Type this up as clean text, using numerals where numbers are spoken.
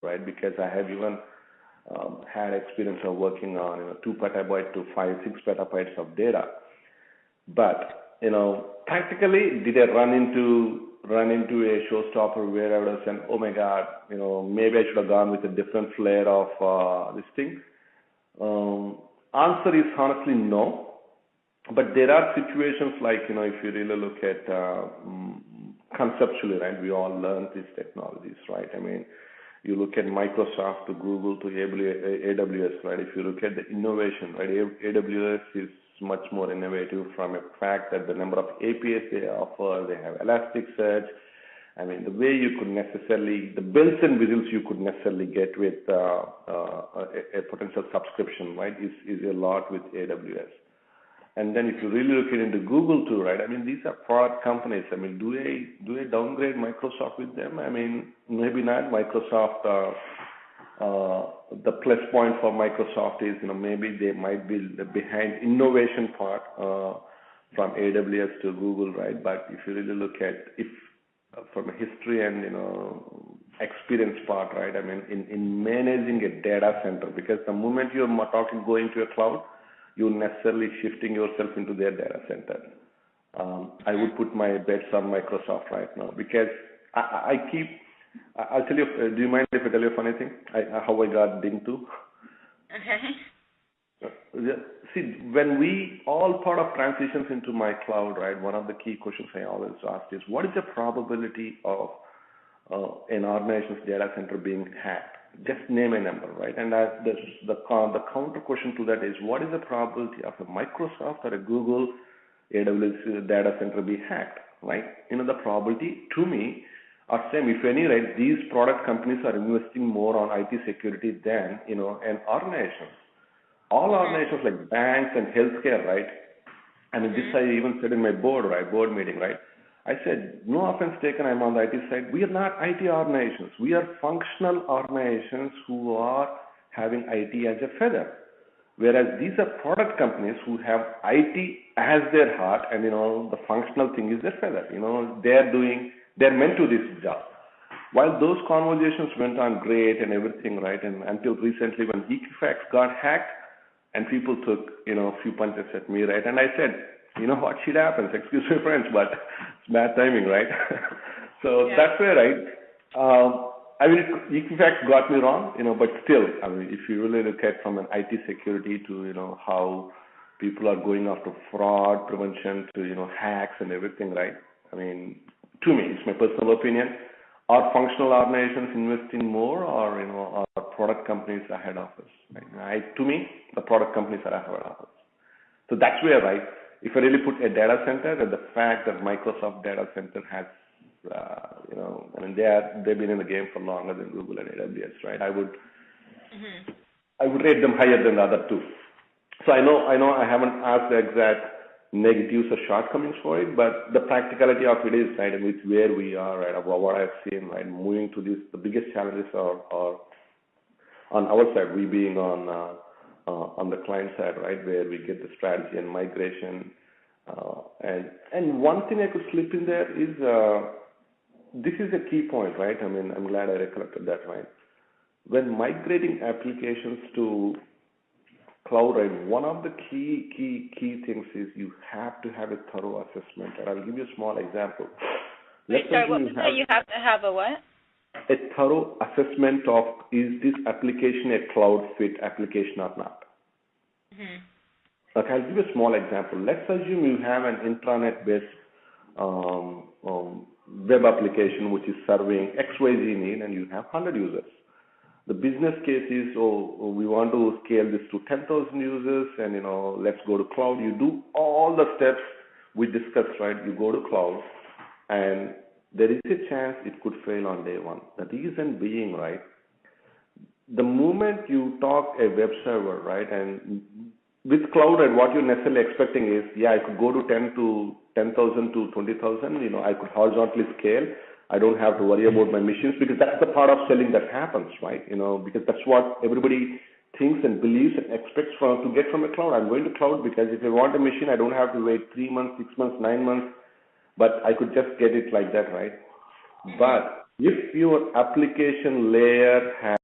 right? Because I have even had experience of working on 2 petabytes to 6 petabytes of data. But practically, did I run into a showstopper where I would have said, oh my God, maybe I should have gone with a different flair of this thing? Answer is honestly no. But there are situations like, if you really look at conceptually, right, we all learned these technologies, right? I mean, you look at Microsoft to Google to AWS, right? If you look at the innovation, right, AWS is much more innovative from a fact that the number of APIs they offer, they have Elasticsearch. I mean, the way you could necessarily, the bells and whistles you could necessarily get with a potential subscription, right, is a lot with AWS. And then if you really look into Google too, right? I mean, these are product companies. I mean, do they downgrade Microsoft with them? I mean, maybe not. Microsoft, the plus point for Microsoft is, maybe they might be behind innovation part from AWS to Google, right? But if you really look at from a history and experience part, right? I mean, in managing a data center, because the moment you're going to a cloud, you're necessarily shifting yourself into their data center. I would put my bets on Microsoft right now because I'll tell you, do you mind if I tell you a funny thing? How I got dinged too? Okay. See, when we all part of transitions into my cloud, right, one of the key questions I always ask is, what is the probability of an organization's data center being hacked? Just name a number, right? And the counter question to that is, what is the probability of a Microsoft or a Google AWS data center be hacked, right? The probability to me are same. If any, right, these product companies are investing more on IT security than, an organization. All organizations like banks and healthcare, right? I mean, this I even said in my board meeting, right? I said, no offense taken, I'm on the IT side. We are not IT organizations. We are functional organizations who are having IT as a feather. Whereas these are product companies who have IT as their heart and, the functional thing is their feather. They're meant to this job. While those conversations went on great and everything, right, and until recently when Equifax got hacked and people took, a few punches at me, right, and I said, what shit happens, excuse me French, but it's bad timing, right? So yeah. That's where, right, I mean, Equifax got me wrong, but still, I mean, if you really look at from an IT security to, how people are going after fraud prevention to, hacks and everything, right? I mean, to me, it's my personal opinion, are functional organizations investing more or, are product companies ahead of us? Right? To me, the product companies are ahead of us. So that's where, right, if I really put a data center, and the fact that Microsoft data center has, I mean, they've been in the game for longer than Google and AWS, right? I would rate them higher than the other two. So I know I haven't asked the exact negatives or shortcomings for it, but the practicality of it is, right, and with where we are, right, about what I've seen, right, moving to this, the biggest challenges are on our side, we being on the client side, right, where we get the strategy and migration. And one thing I could slip in there is, this is a key point, right? I mean, I'm glad I recollected that, right? When migrating applications to cloud, right, one of the key things is you have to have a thorough assessment. And I'll give you a small example. Wait, sorry, what was that? You have to have a what? A thorough assessment of, is this application a cloud fit application or not? Okay, I'll give you a small example. Let's assume you have an intranet-based web application which is serving XYZ need and you have 100 users. The business case is, we want to scale this to 10,000 users and, let's go to cloud. You do all the steps we discussed, right? You go to cloud and there is a chance it could fail on day one. The reason being, right, the moment you talk a web server, right, and with cloud, and what you're necessarily expecting is, I could go to 10,000 to 20,000, I could horizontally scale. I don't have to worry about my machines because that's the part of selling that happens, right? Because that's what everybody thinks and believes and expects to get from a cloud. I'm going to cloud because if I want a machine, I don't have to wait 3 months, 6 months, 9 months, but I could just get it like that, right? But if your application layer has